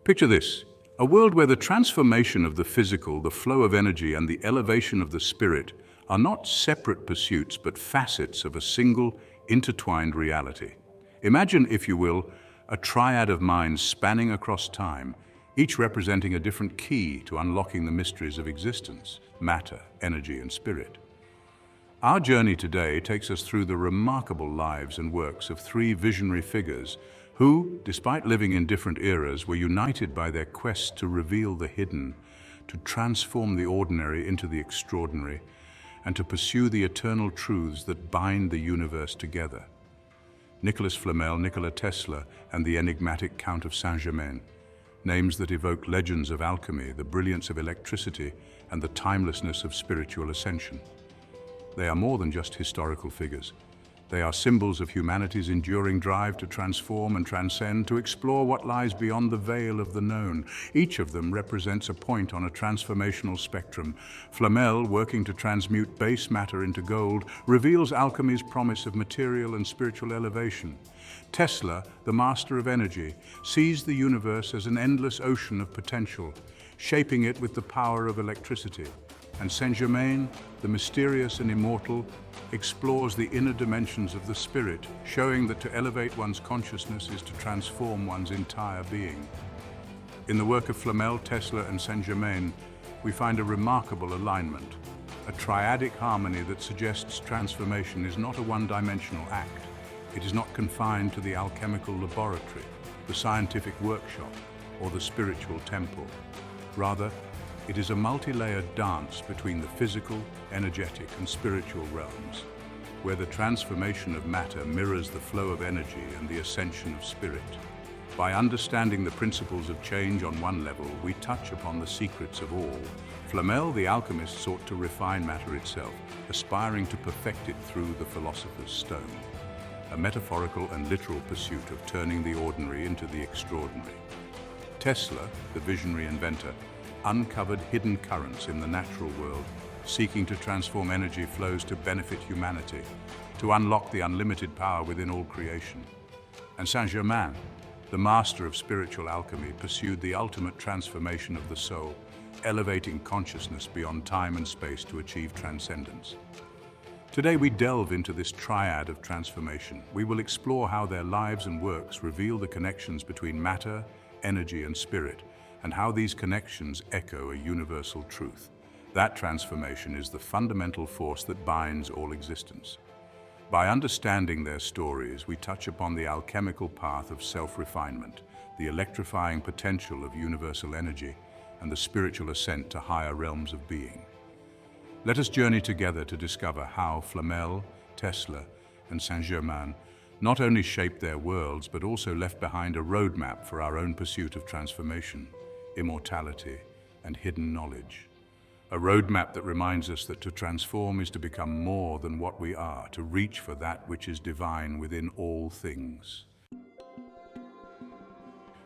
Picture this, a world where the transformation of the physical, the flow of energy, and the elevation of the spirit are not separate pursuits but facets of a single, intertwined reality. Imagine, if you will, a triad of minds spanning across time, each representing a different key to unlocking the mysteries of existence, matter, energy, and spirit. Our journey today takes us through the remarkable lives and works of three visionary figures who, despite living in different eras, were united by their quest to reveal the hidden, to transform the ordinary into the extraordinary, and to pursue the eternal truths that bind the universe together. Nicolas Flamel, Nikola Tesla, and the enigmatic Count of Saint Germain, names that evoke legends of alchemy, the brilliance of electricity, and the timelessness of spiritual ascension. They are more than just historical figures. They are symbols of humanity's enduring drive to transform and transcend, to explore what lies beyond the veil of the known. Each of them represents a point on a transformational spectrum. Flamel, working to transmute base matter into gold, reveals alchemy's promise of material and spiritual elevation. Tesla, the master of energy, sees the universe as an endless ocean of potential, shaping it with the power of electricity. And Saint Germain, the mysterious and immortal, explores the inner dimensions of the spirit, showing that to elevate one's consciousness is to transform one's entire being. In the work of Flamel, Tesla, and Saint Germain, we find a remarkable alignment, a triadic harmony that suggests transformation is not a one-dimensional act. It is not confined to the alchemical laboratory, the scientific workshop, or the spiritual temple. Rather, it is a multi-layered dance between the physical, energetic, and spiritual realms, where the transformation of matter mirrors the flow of energy and the ascension of spirit. By understanding the principles of change on one level, we touch upon the secrets of all. Flamel, the alchemist, sought to refine matter itself, aspiring to perfect it through the philosopher's stone, a metaphorical and literal pursuit of turning the ordinary into the extraordinary. Tesla, the visionary inventor, uncovered hidden currents in the natural world, seeking to transform energy flows to benefit humanity, to unlock the unlimited power within all creation. And Saint Germain, the master of spiritual alchemy, pursued the ultimate transformation of the soul, elevating consciousness beyond time and space to achieve transcendence. Today we delve into this triad of transformation. We will explore how their lives and works reveal the connections between matter, energy, and spirit, and how these connections echo a universal truth. That transformation is the fundamental force that binds all existence. By understanding their stories, we touch upon the alchemical path of self-refinement, the electrifying potential of universal energy, and the spiritual ascent to higher realms of being. Let us journey together to discover how Flamel, Tesla, and Saint Germain not only shaped their worlds, but also left behind a roadmap for our own pursuit of transformation, immortality, and hidden knowledge. A roadmap that reminds us that to transform is to become more than what we are, to reach for that which is divine within all things.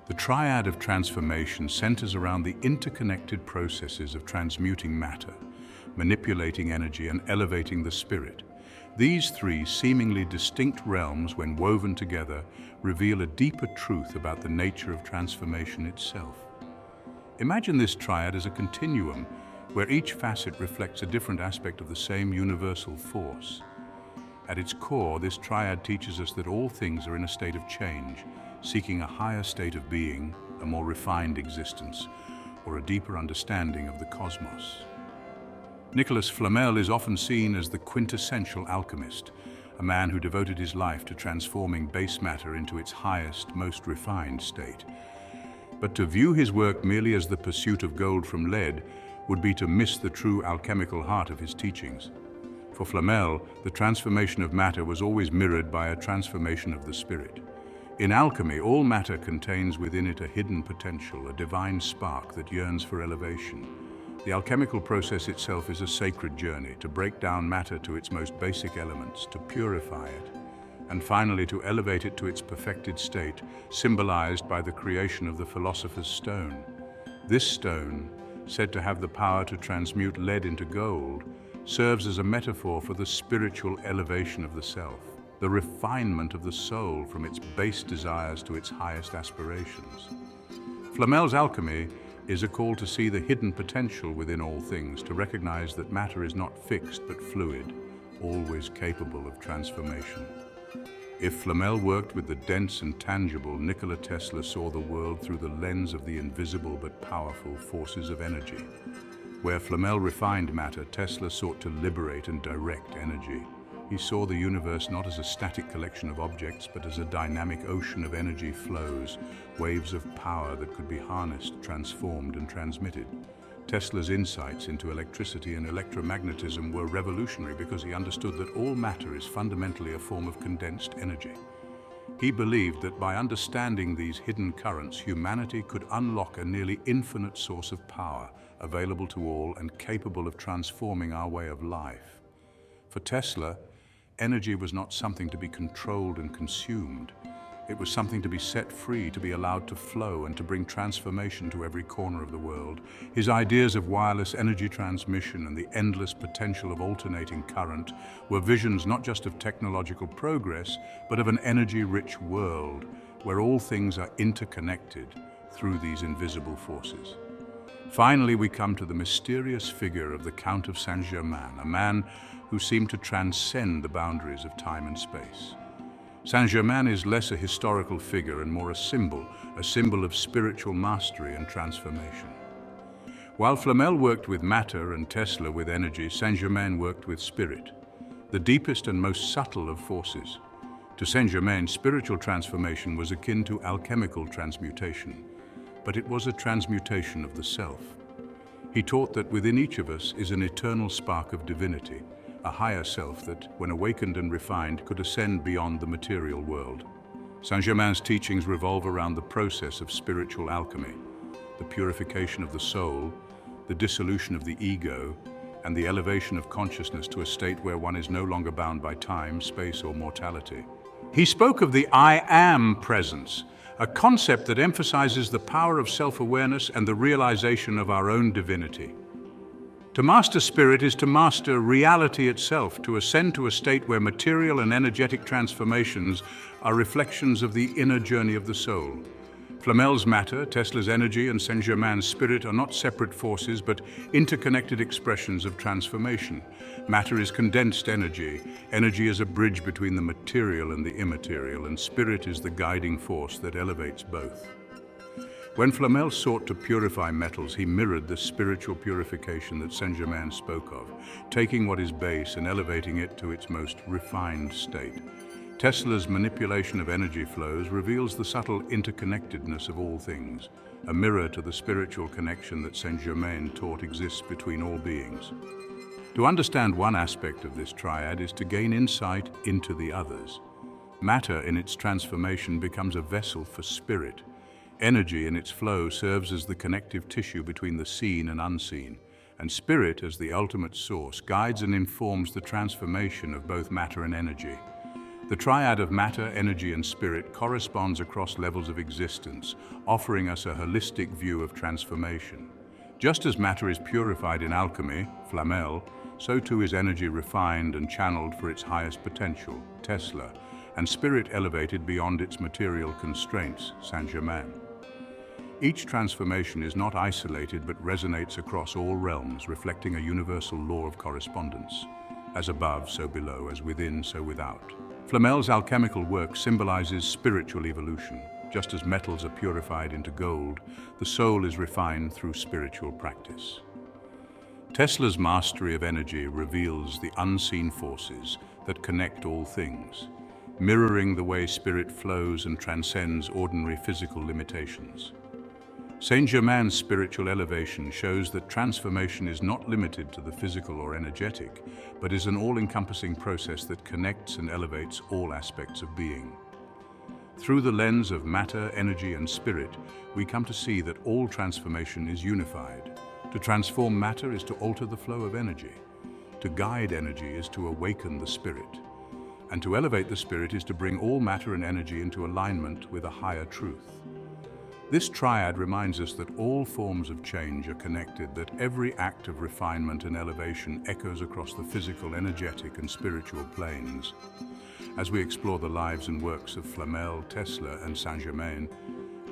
The triad of transformation centers around the interconnected processes of transmuting matter, manipulating energy, and elevating the spirit. These three seemingly distinct realms, when woven together, reveal a deeper truth about the nature of transformation itself. Imagine this triad as a continuum, where each facet reflects a different aspect of the same universal force. At its core, this triad teaches us that all things are in a state of change, seeking a higher state of being, a more refined existence, or a deeper understanding of the cosmos. Nicolas Flamel is often seen as the quintessential alchemist, a man who devoted his life to transforming base matter into its highest, most refined state. But to view his work merely as the pursuit of gold from lead would be to miss the true alchemical heart of his teachings. For Flamel, the transformation of matter was always mirrored by a transformation of the spirit. In alchemy, all matter contains within it a hidden potential, a divine spark that yearns for elevation. The alchemical process itself is a sacred journey to break down matter to its most basic elements, to purify it, and finally to elevate it to its perfected state, symbolized by the creation of the philosopher's stone. This stone, said to have the power to transmute lead into gold, serves as a metaphor for the spiritual elevation of the self, the refinement of the soul from its base desires to its highest aspirations. Flamel's alchemy is a call to see the hidden potential within all things, to recognize that matter is not fixed but fluid, always capable of transformation. If Flamel worked with the dense and tangible, Nikola Tesla saw the world through the lens of the invisible but powerful forces of energy. Where Flamel refined matter, Tesla sought to liberate and direct energy. He saw the universe not as a static collection of objects, but as a dynamic ocean of energy flows, waves of power that could be harnessed, transformed, and transmitted. Tesla's insights into electricity and electromagnetism were revolutionary because he understood that all matter is fundamentally a form of condensed energy. He believed that by understanding these hidden currents, humanity could unlock a nearly infinite source of power, available to all and capable of transforming our way of life. For Tesla, energy was not something to be controlled and consumed. It was something to be set free, to be allowed to flow and to bring transformation to every corner of the world. His ideas of wireless energy transmission and the endless potential of alternating current were visions not just of technological progress, but of an energy-rich world where all things are interconnected through these invisible forces. Finally, we come to the mysterious figure of the Count of Saint Germain, a man who seemed to transcend the boundaries of time and space. Saint Germain is less a historical figure and more a symbol of spiritual mastery and transformation. While Flamel worked with matter and Tesla with energy, Saint Germain worked with spirit, the deepest and most subtle of forces. To Saint Germain, spiritual transformation was akin to alchemical transmutation, but it was a transmutation of the self. He taught that within each of us is an eternal spark of divinity, a higher self that, when awakened and refined, could ascend beyond the material world. Saint Germain's teachings revolve around the process of spiritual alchemy, the purification of the soul, the dissolution of the ego, and the elevation of consciousness to a state where one is no longer bound by time, space, or mortality. He spoke of the I Am presence, a concept that emphasizes the power of self-awareness and the realization of our own divinity. To master spirit is to master reality itself, to ascend to a state where material and energetic transformations are reflections of the inner journey of the soul. Flamel's matter, Tesla's energy, and Saint Germain's spirit are not separate forces, but interconnected expressions of transformation. Matter is condensed energy. Energy is a bridge between the material and the immaterial, and spirit is the guiding force that elevates both. When Flamel sought to purify metals, he mirrored the spiritual purification that Saint Germain spoke of, taking what is base and elevating it to its most refined state. Tesla's manipulation of energy flows reveals the subtle interconnectedness of all things, a mirror to the spiritual connection that Saint Germain taught exists between all beings. To understand one aspect of this triad is to gain insight into the others. Matter in its transformation becomes a vessel for spirit. Energy in its flow serves as the connective tissue between the seen and unseen, and spirit, as the ultimate source, guides and informs the transformation of both matter and energy. The triad of matter, energy, and spirit corresponds across levels of existence, offering us a holistic view of transformation. Just as matter is purified in alchemy, Flamel, so too is energy refined and channeled for its highest potential, Tesla, and spirit elevated beyond its material constraints, Saint Germain. Each transformation is not isolated but resonates across all realms, reflecting a universal law of correspondence. As above, so below, as within, so without. Flamel's alchemical work symbolizes spiritual evolution. Just as metals are purified into gold, the soul is refined through spiritual practice. Tesla's mastery of energy reveals the unseen forces that connect all things, mirroring the way spirit flows and transcends ordinary physical limitations. Saint Germain's spiritual elevation shows that transformation is not limited to the physical or energetic, but is an all-encompassing process that connects and elevates all aspects of being. Through the lens of matter, energy, and spirit, we come to see that all transformation is unified. To transform matter is to alter the flow of energy. To guide energy is to awaken the spirit. And to elevate the spirit is to bring all matter and energy into alignment with a higher truth. This triad reminds us that all forms of change are connected, that every act of refinement and elevation echoes across the physical, energetic, and spiritual planes. As we explore the lives and works of Flamel, Tesla, and Saint Germain,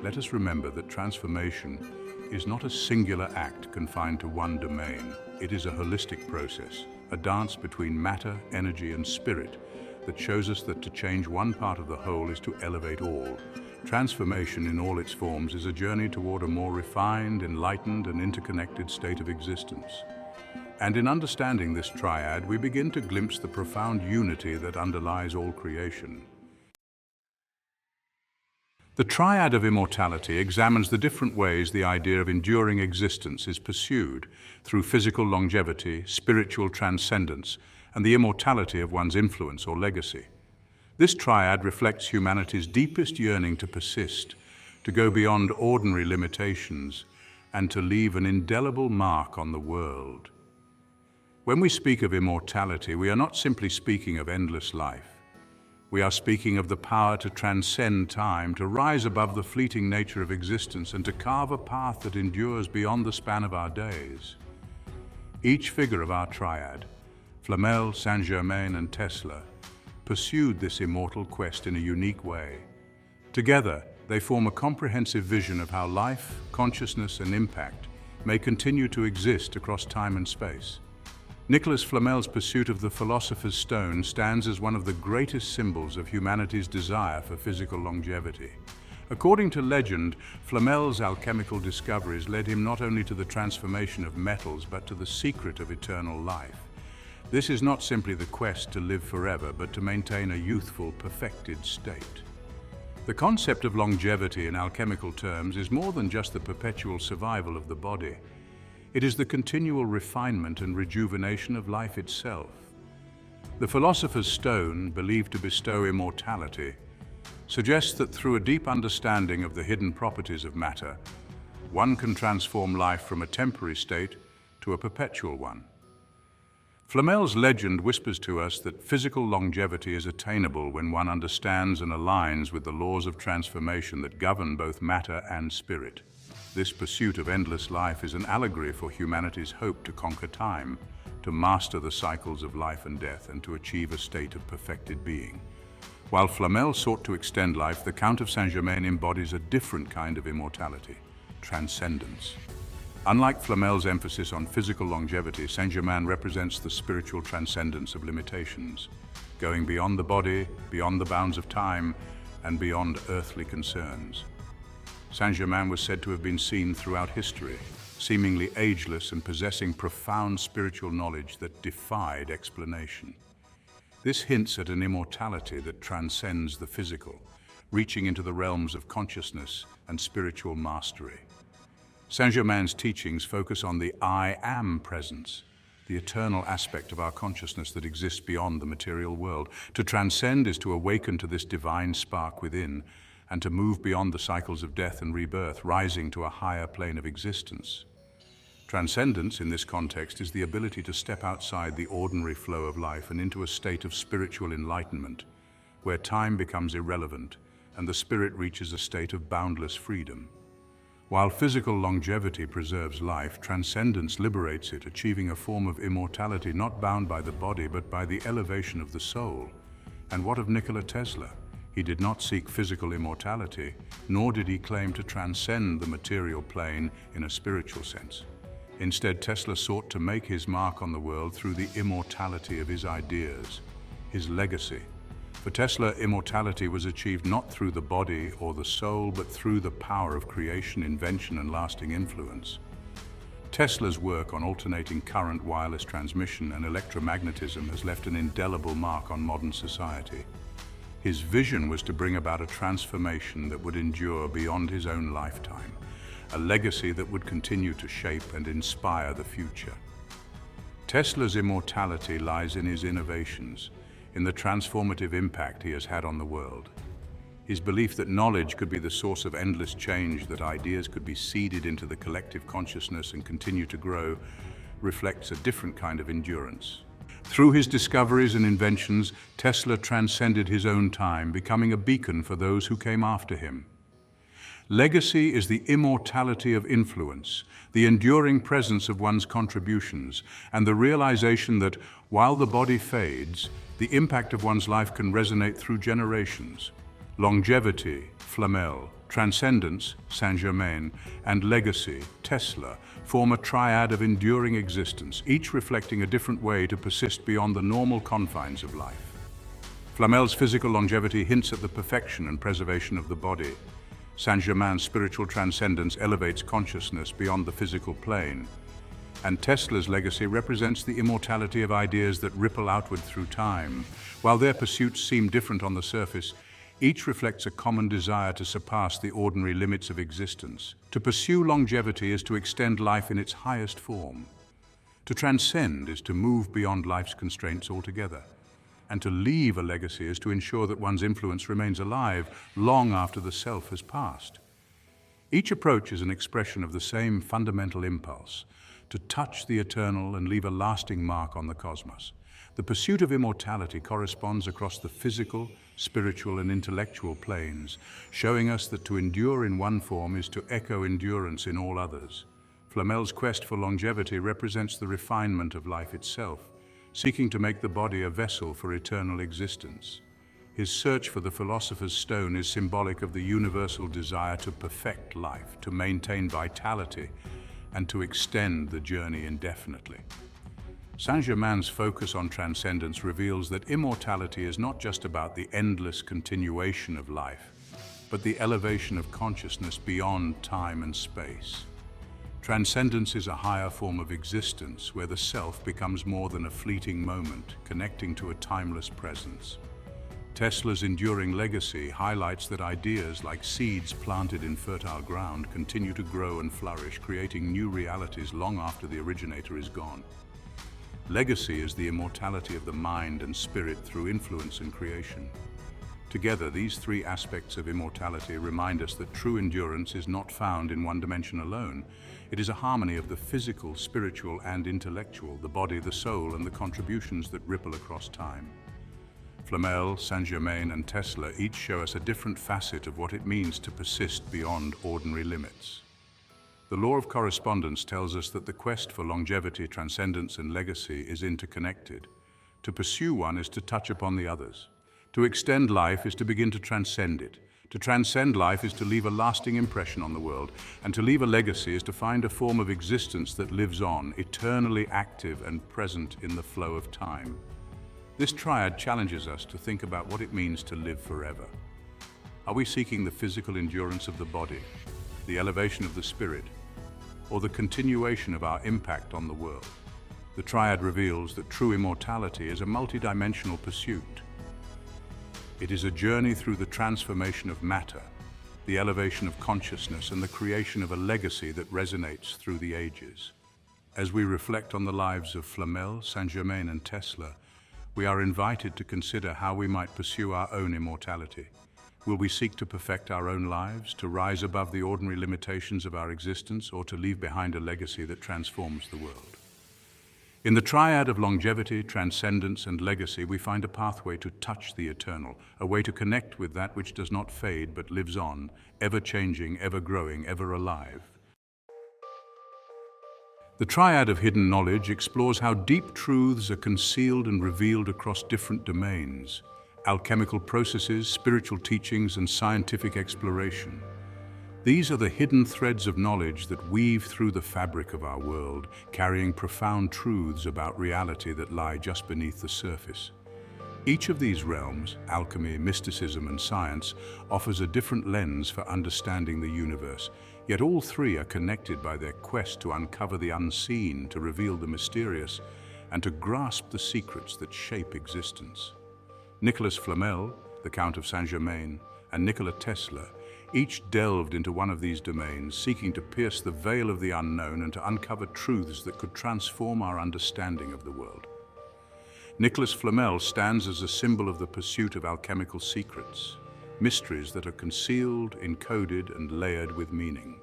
let us remember that transformation is not a singular act confined to one domain. It is a holistic process, a dance between matter, energy, and spirit that shows us that to change one part of the whole is to elevate all. Transformation in all its forms is a journey toward a more refined, enlightened, and interconnected state of existence. And in understanding this triad, we begin to glimpse the profound unity that underlies all creation. The triad of immortality examines the different ways the idea of enduring existence is pursued through physical longevity, spiritual transcendence, and the immortality of one's influence or legacy. This triad reflects humanity's deepest yearning to persist, to go beyond ordinary limitations, and to leave an indelible mark on the world. When we speak of immortality, we are not simply speaking of endless life. We are speaking of the power to transcend time, to rise above the fleeting nature of existence, and to carve a path that endures beyond the span of our days. Each figure of our triad, Flamel, Saint Germain, and Tesla, pursued this immortal quest in a unique way. Together, they form a comprehensive vision of how life, consciousness, and impact may continue to exist across time and space. Nicolas Flamel's pursuit of the philosopher's stone stands as one of the greatest symbols of humanity's desire for physical longevity. According to legend, Flamel's alchemical discoveries led him not only to the transformation of metals, but to the secret of eternal life. This is not simply the quest to live forever, but to maintain a youthful, perfected state. The concept of longevity in alchemical terms is more than just the perpetual survival of the body. It is the continual refinement and rejuvenation of life itself. The philosopher's stone, believed to bestow immortality, suggests that through a deep understanding of the hidden properties of matter, one can transform life from a temporary state to a perpetual one. Flamel's legend whispers to us that physical longevity is attainable when one understands and aligns with the laws of transformation that govern both matter and spirit. This pursuit of endless life is an allegory for humanity's hope to conquer time, to master the cycles of life and death, and to achieve a state of perfected being. While Flamel sought to extend life, the Count of Saint Germain embodies a different kind of immortality, transcendence. Unlike Flamel's emphasis on physical longevity, Saint Germain represents the spiritual transcendence of limitations, going beyond the body, beyond the bounds of time, and beyond earthly concerns. Saint Germain was said to have been seen throughout history, seemingly ageless and possessing profound spiritual knowledge that defied explanation. This hints at an immortality that transcends the physical, reaching into the realms of consciousness and spiritual mastery. Saint Germain's teachings focus on the I Am presence, the eternal aspect of our consciousness that exists beyond the material world. To transcend is to awaken to this divine spark within, and to move beyond the cycles of death and rebirth, rising to a higher plane of existence. Transcendence, in this context, is the ability to step outside the ordinary flow of life and into a state of spiritual enlightenment, where time becomes irrelevant and the spirit reaches a state of boundless freedom. While physical longevity preserves life, transcendence liberates it, achieving a form of immortality not bound by the body but by the elevation of the soul. And what of Nikola Tesla? He did not seek physical immortality, nor did he claim to transcend the material plane in a spiritual sense. Instead, Tesla sought to make his mark on the world through the immortality of his ideas, his legacy. For Tesla, immortality was achieved not through the body or the soul, but through the power of creation, invention, and lasting influence. Tesla's work on alternating current wireless transmission and electromagnetism has left an indelible mark on modern society. His vision was to bring about a transformation that would endure beyond his own lifetime, a legacy that would continue to shape and inspire the future. Tesla's immortality lies in his innovations, in the transformative impact he has had on the world. His belief that knowledge could be the source of endless change, that ideas could be seeded into the collective consciousness and continue to grow, reflects a different kind of endurance. Through his discoveries and inventions, Tesla transcended his own time, becoming a beacon for those who came after him. Legacy is the immortality of influence, the enduring presence of one's contributions, and the realization that, while the body fades, the impact of one's life can resonate through generations. Longevity, Flamel, Transcendence, Saint Germain, and legacy, Tesla, form a triad of enduring existence, each reflecting a different way to persist beyond the normal confines of life. Flamel's physical longevity hints at the perfection and preservation of the body. Saint Germain's spiritual transcendence elevates consciousness beyond the physical plane. And Tesla's legacy represents the immortality of ideas that ripple outward through time. While their pursuits seem different on the surface, each reflects a common desire to surpass the ordinary limits of existence. To pursue longevity is to extend life in its highest form. To transcend is to move beyond life's constraints altogether. And to leave a legacy is to ensure that one's influence remains alive long after the self has passed. Each approach is an expression of the same fundamental impulse, to touch the eternal and leave a lasting mark on the cosmos. The pursuit of immortality corresponds across the physical, spiritual, and intellectual planes, showing us that to endure in one form is to echo endurance in all others. Flamel's quest for longevity represents the refinement of life itself, seeking to make the body a vessel for eternal existence. His search for the philosopher's stone is symbolic of the universal desire to perfect life, to maintain vitality, and to extend the journey indefinitely. Saint Germain's focus on transcendence reveals that immortality is not just about the endless continuation of life, but the elevation of consciousness beyond time and space. Transcendence is a higher form of existence where the self becomes more than a fleeting moment, connecting to a timeless presence. Tesla's enduring legacy highlights that ideas like seeds planted in fertile ground continue to grow and flourish, creating new realities long after the originator is gone. Legacy is the immortality of the mind and spirit through influence and creation. Together, these three aspects of immortality remind us that true endurance is not found in one dimension alone. It is a harmony of the physical, spiritual, and intellectual, the body, the soul, and the contributions that ripple across time. Flamel, Saint Germain, and Tesla each show us a different facet of what it means to persist beyond ordinary limits. The law of correspondence tells us that the quest for longevity, transcendence, and legacy is interconnected. To pursue one is to touch upon the others. To extend life is to begin to transcend it. To transcend life is to leave a lasting impression on the world, and to leave a legacy is to find a form of existence that lives on, eternally active and present in the flow of time. This triad challenges us to think about what it means to live forever. Are we seeking the physical endurance of the body, the elevation of the spirit, or the continuation of our impact on the world? The triad reveals that true immortality is a multidimensional pursuit. It is a journey through the transformation of matter, the elevation of consciousness, and the creation of a legacy that resonates through the ages. As we reflect on the lives of Flamel, Saint Germain, and Tesla, we are invited to consider how we might pursue our own immortality. Will we seek to perfect our own lives, to rise above the ordinary limitations of our existence, or to leave behind a legacy that transforms the world? In the triad of longevity, transcendence, and legacy, we find a pathway to touch the eternal, a way to connect with that which does not fade but lives on, ever-changing, ever-growing, ever-alive. The triad of hidden knowledge explores how deep truths are concealed and revealed across different domains: alchemical processes, spiritual teachings, and scientific exploration. These are the hidden threads of knowledge that weave through the fabric of our world, carrying profound truths about reality that lie just beneath the surface. Each of these realms, alchemy, mysticism, and science, offers a different lens for understanding the universe, yet all three are connected by their quest to uncover the unseen, to reveal the mysterious, and to grasp the secrets that shape existence. Nicolas Flamel, the Count of Saint Germain, and Nikola Tesla each delved into one of these domains, seeking to pierce the veil of the unknown and to uncover truths that could transform our understanding of the world. Nicolas Flamel stands as a symbol of the pursuit of alchemical secrets, mysteries that are concealed, encoded, and layered with meaning.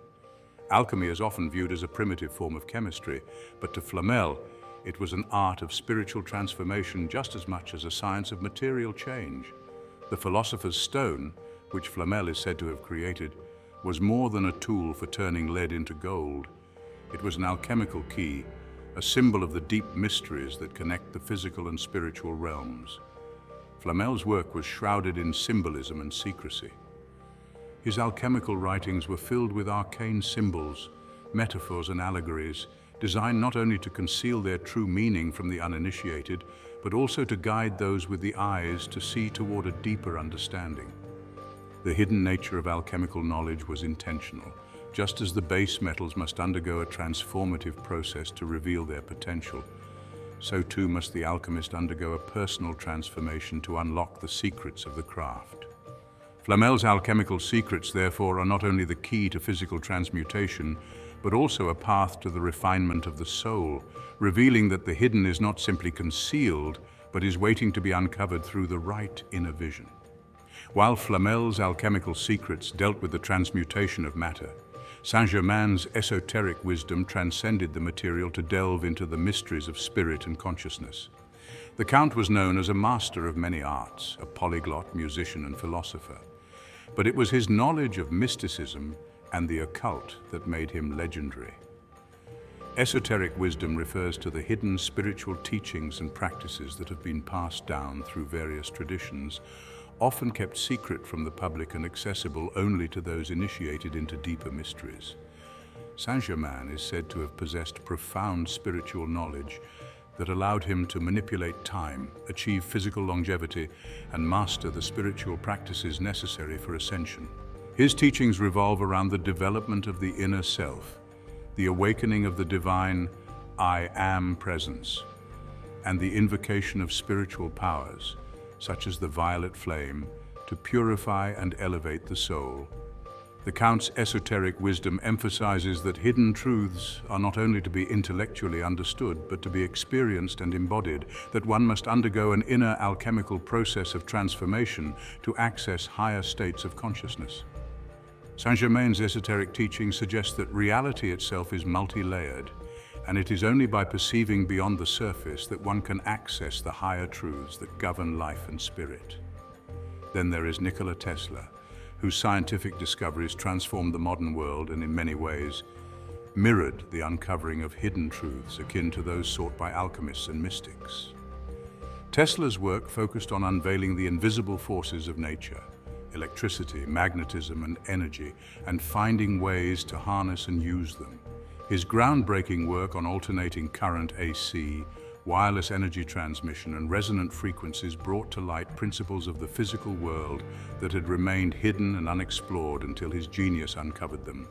Alchemy is often viewed as a primitive form of chemistry, but to Flamel, it was an art of spiritual transformation just as much as a science of material change. The philosopher's stone, which Flamel is said to have created, was more than a tool for turning lead into gold. It was an alchemical key, a symbol of the deep mysteries that connect the physical and spiritual realms. Flamel's work was shrouded in symbolism and secrecy. His alchemical writings were filled with arcane symbols, metaphors and allegories, designed not only to conceal their true meaning from the uninitiated, but also to guide those with the eyes to see toward a deeper understanding. The hidden nature of alchemical knowledge was intentional, just as the base metals must undergo a transformative process to reveal their potential. So too must the alchemist undergo a personal transformation to unlock the secrets of the craft. Flamel's alchemical secrets, therefore, are not only the key to physical transmutation, but also a path to the refinement of the soul, revealing that the hidden is not simply concealed, but is waiting to be uncovered through the right inner vision. While Flamel's alchemical secrets dealt with the transmutation of matter, Saint Germain's esoteric wisdom transcended the material to delve into the mysteries of spirit and consciousness. The Count was known as a master of many arts, a polyglot, musician and philosopher. But it was his knowledge of mysticism and the occult that made him legendary. Esoteric wisdom refers to the hidden spiritual teachings and practices that have been passed down through various traditions, often kept secret from the public and accessible only to those initiated into deeper mysteries. Saint Germain is said to have possessed profound spiritual knowledge that allowed him to manipulate time, achieve physical longevity, and master the spiritual practices necessary for ascension. His teachings revolve around the development of the inner self, the awakening of the divine I Am presence, and the invocation of spiritual powers, such as the violet flame, to purify and elevate the soul. The Count's esoteric wisdom emphasizes that hidden truths are not only to be intellectually understood, but to be experienced and embodied, that one must undergo an inner alchemical process of transformation to access higher states of consciousness. Saint Germain's esoteric teaching suggests that reality itself is multi-layered, and it is only by perceiving beyond the surface that one can access the higher truths that govern life and spirit. Then there is Nikola Tesla, whose scientific discoveries transformed the modern world and in many ways mirrored the uncovering of hidden truths akin to those sought by alchemists and mystics. Tesla's work focused on unveiling the invisible forces of nature, electricity, magnetism, and energy, and finding ways to harness and use them. His groundbreaking work on alternating current AC, wireless energy transmission, and resonant frequencies brought to light principles of the physical world that had remained hidden and unexplored until his genius uncovered them.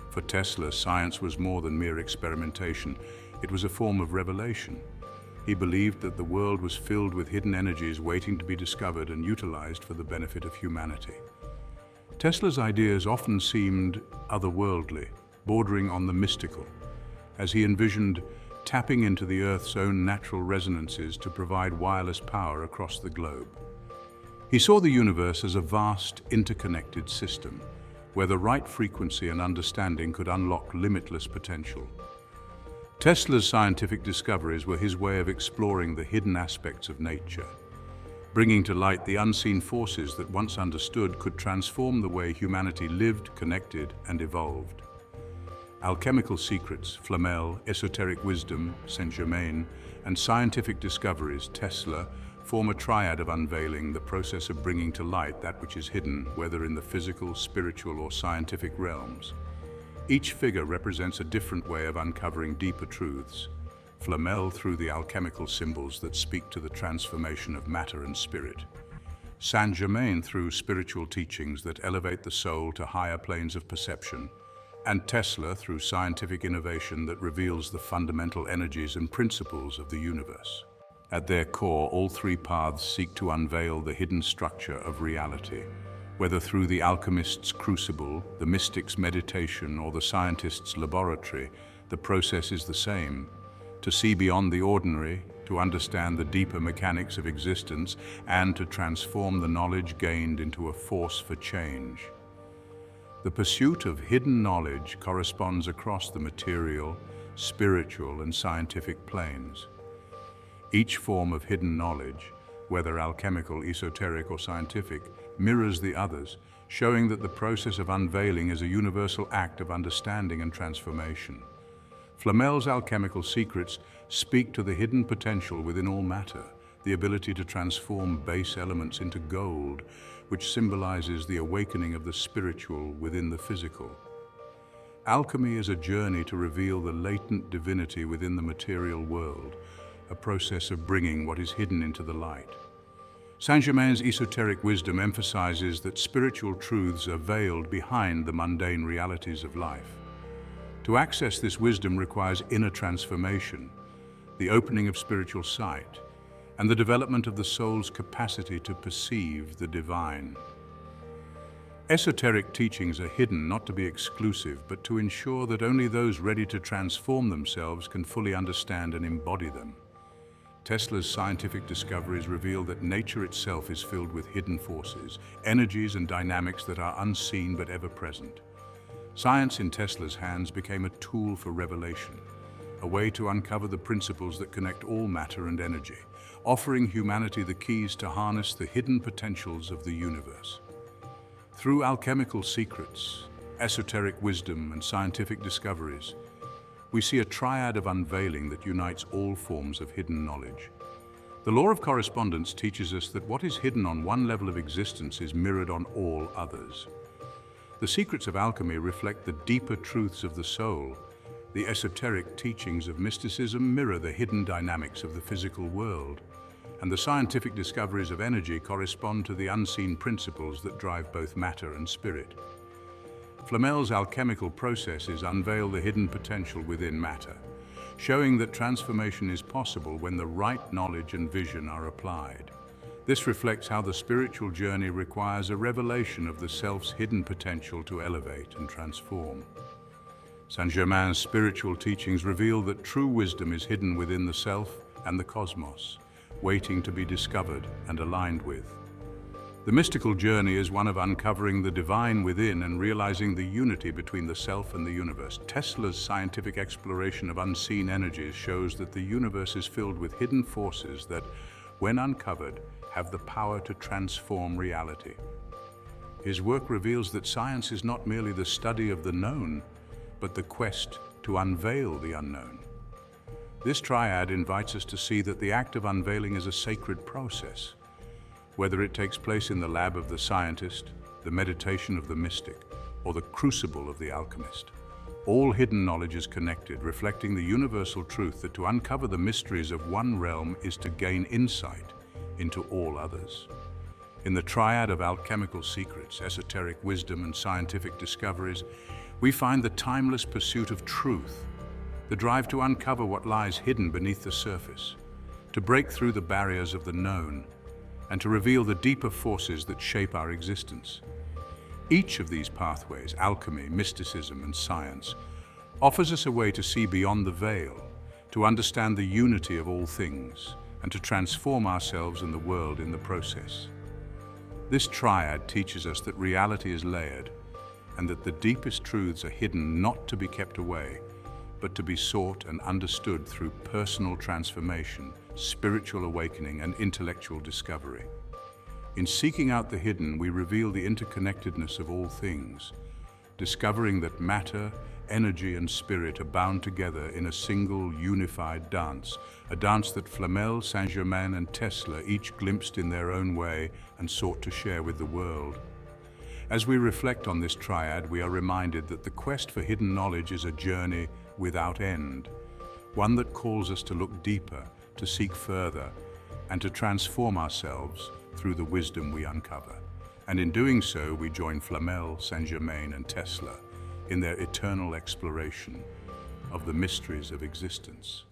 For Tesla, science was more than mere experimentation. It was a form of revelation. He believed that the world was filled with hidden energies waiting to be discovered and utilized for the benefit of humanity. Tesla's ideas often seemed otherworldly, bordering on the mystical, as he envisioned tapping into the Earth's own natural resonances to provide wireless power across the globe. He saw the universe as a vast, interconnected system, where the right frequency and understanding could unlock limitless potential. Tesla's scientific discoveries were his way of exploring the hidden aspects of nature, bringing to light the unseen forces that, once understood, could transform the way humanity lived, connected, and evolved. Alchemical secrets, Flamel, esoteric wisdom, Saint Germain, and scientific discoveries, Tesla, form a triad of unveiling, the process of bringing to light that which is hidden, whether in the physical, spiritual, or scientific realms. Each figure represents a different way of uncovering deeper truths. Flamel through the alchemical symbols that speak to the transformation of matter and spirit. Saint Germain through spiritual teachings that elevate the soul to higher planes of perception. And Tesla through scientific innovation that reveals the fundamental energies and principles of the universe. At their core, all three paths seek to unveil the hidden structure of reality. Whether through the alchemist's crucible, the mystic's meditation, or the scientist's laboratory, the process is the same: to see beyond the ordinary, to understand the deeper mechanics of existence, and to transform the knowledge gained into a force for change. The pursuit of hidden knowledge corresponds across the material, spiritual, and scientific planes. Each form of hidden knowledge, whether alchemical, esoteric, or scientific, mirrors the others, showing that the process of unveiling is a universal act of understanding and transformation. Flamel's alchemical secrets speak to the hidden potential within all matter, the ability to transform base elements into gold, which symbolizes the awakening of the spiritual within the physical. Alchemy is a journey to reveal the latent divinity within the material world, a process of bringing what is hidden into the light. Saint Germain's esoteric wisdom emphasizes that spiritual truths are veiled behind the mundane realities of life. To access this wisdom requires inner transformation, the opening of spiritual sight, and the development of the soul's capacity to perceive the divine. Esoteric teachings are hidden not to be exclusive, but to ensure that only those ready to transform themselves can fully understand and embody them. Tesla's scientific discoveries reveal that nature itself is filled with hidden forces, energies and dynamics that are unseen but ever present. Science in Tesla's hands became a tool for revelation, a way to uncover the principles that connect all matter and energy, offering humanity the keys to harness the hidden potentials of the universe. Through alchemical secrets, esoteric wisdom, and scientific discoveries, we see a triad of unveiling that unites all forms of hidden knowledge. The law of correspondence teaches us that what is hidden on one level of existence is mirrored on all others. The secrets of alchemy reflect the deeper truths of the soul. The esoteric teachings of mysticism mirror the hidden dynamics of the physical world, and the scientific discoveries of energy correspond to the unseen principles that drive both matter and spirit. Flamel's alchemical processes unveil the hidden potential within matter, showing that transformation is possible when the right knowledge and vision are applied. This reflects how the spiritual journey requires a revelation of the self's hidden potential to elevate and transform. Saint Germain's spiritual teachings reveal that true wisdom is hidden within the self and the cosmos, waiting to be discovered and aligned with. The mystical journey is one of uncovering the divine within and realizing the unity between the self and the universe. Tesla's scientific exploration of unseen energies shows that the universe is filled with hidden forces that, when uncovered, have the power to transform reality. His work reveals that science is not merely the study of the known, but the quest to unveil the unknown. This triad invites us to see that the act of unveiling is a sacred process. Whether it takes place in the lab of the scientist, the meditation of the mystic, or the crucible of the alchemist, all hidden knowledge is connected, reflecting the universal truth that to uncover the mysteries of one realm is to gain insight into all others. In the triad of alchemical secrets, esoteric wisdom, and scientific discoveries, we find the timeless pursuit of truth, the drive to uncover what lies hidden beneath the surface, to break through the barriers of the known, and to reveal the deeper forces that shape our existence. Each of these pathways, alchemy, mysticism, and science, offers us a way to see beyond the veil, to understand the unity of all things, and to transform ourselves and the world in the process. This triad teaches us that reality is layered, and that the deepest truths are hidden not to be kept away, but to be sought and understood through personal transformation, spiritual awakening, and intellectual discovery. In seeking out the hidden, we reveal the interconnectedness of all things, discovering that matter, energy, and spirit are bound together in a single, unified dance, a dance that Flamel, Saint Germain, and Tesla each glimpsed in their own way and sought to share with the world. As we reflect on this triad, we are reminded that the quest for hidden knowledge is a journey without end, one that calls us to look deeper, to seek further, and to transform ourselves through the wisdom we uncover. And in doing so, we join Flamel, Saint Germain, and Tesla in their eternal exploration of the mysteries of existence.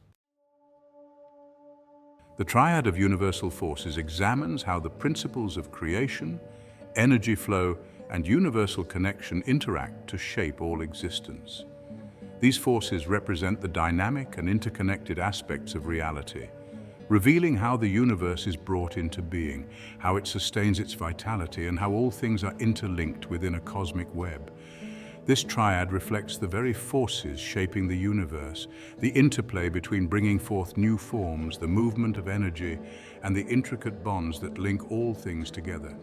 The triad of universal forces examines how the principles of creation, energy flow, and universal connection interact to shape all existence. These forces represent the dynamic and interconnected aspects of reality, revealing how the universe is brought into being, how it sustains its vitality, and how all things are interlinked within a cosmic web. This triad reflects the very forces shaping the universe, the interplay between bringing forth new forms, the movement of energy, and the intricate bonds that link all things together.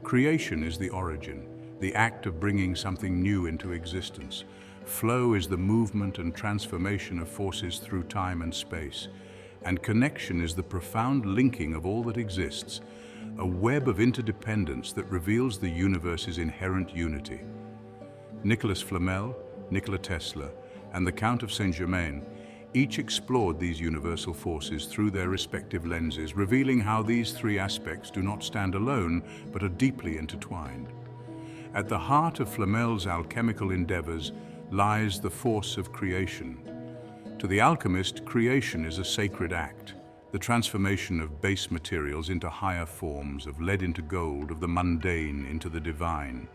Creation is the origin, the act of bringing something new into existence. Flow is the movement and transformation of forces through time and space. And connection is the profound linking of all that exists, a web of interdependence that reveals the universe's inherent unity. Nicolas Flamel, Nikola Tesla, and the Count of Saint Germain each explored these universal forces through their respective lenses, revealing how these three aspects do not stand alone, but are deeply intertwined. At the heart of Flamel's alchemical endeavors lies the force of creation. To the alchemist, creation is a sacred act, the transformation of base materials into higher forms, of lead into gold, of the mundane into the divine.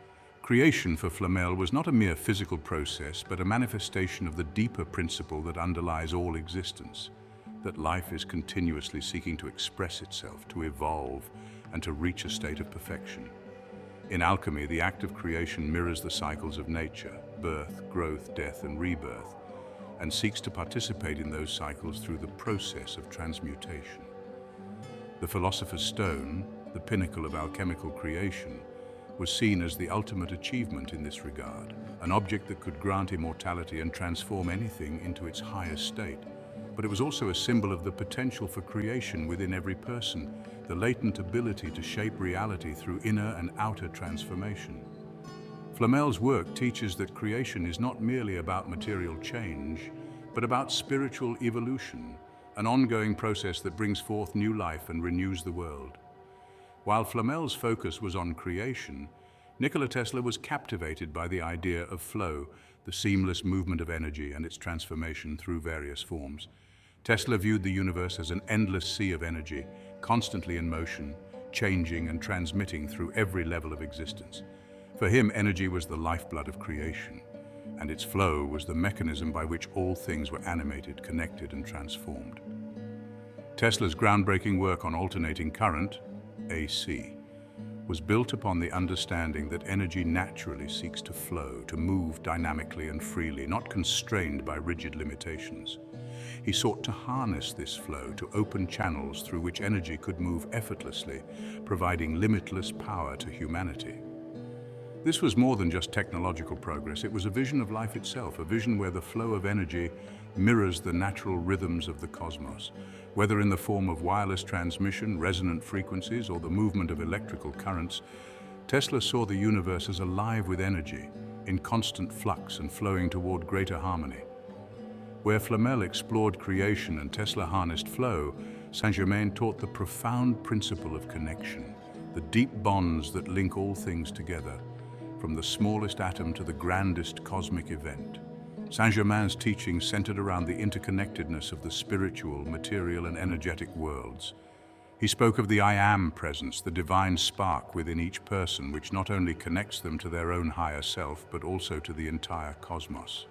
Creation for Flamel was not a mere physical process, but a manifestation of the deeper principle that underlies all existence, that life is continuously seeking to express itself, to evolve, and to reach a state of perfection. In alchemy, the act of creation mirrors the cycles of nature, birth, growth, death, and rebirth, and seeks to participate in those cycles through the process of transmutation. The philosopher's stone, the pinnacle of alchemical creation, was seen as the ultimate achievement in this regard, an object that could grant immortality and transform anything into its highest state. But it was also a symbol of the potential for creation within every person, the latent ability to shape reality through inner and outer transformation. Flamel's work teaches that creation is not merely about material change, but about spiritual evolution, an ongoing process that brings forth new life and renews the world. While Flamel's focus was on creation, Nikola Tesla was captivated by the idea of flow, the seamless movement of energy and its transformation through various forms. Tesla viewed the universe as an endless sea of energy, constantly in motion, changing and transmitting through every level of existence. For him, energy was the lifeblood of creation, and its flow was the mechanism by which all things were animated, connected, and transformed. Tesla's groundbreaking work on alternating current, AC, was built upon the understanding that energy naturally seeks to flow, to move dynamically and freely, not constrained by rigid limitations. He sought to harness this flow, to open channels through which energy could move effortlessly, providing limitless power to humanity. This was more than just technological progress. It was a vision of life itself, a vision where the flow of energy mirrors the natural rhythms of the cosmos. Whether in the form of wireless transmission, resonant frequencies, or the movement of electrical currents, Tesla saw the universe as alive with energy, in constant flux and flowing toward greater harmony. Where Flamel explored creation and Tesla harnessed flow, Saint Germain taught the profound principle of connection, the deep bonds that link all things together, from the smallest atom to the grandest cosmic event. Saint Germain's teachings centered around the interconnectedness of the spiritual, material, and energetic worlds. He spoke of the I Am presence, the divine spark within each person, which not only connects them to their own higher self, but also to the entire cosmos.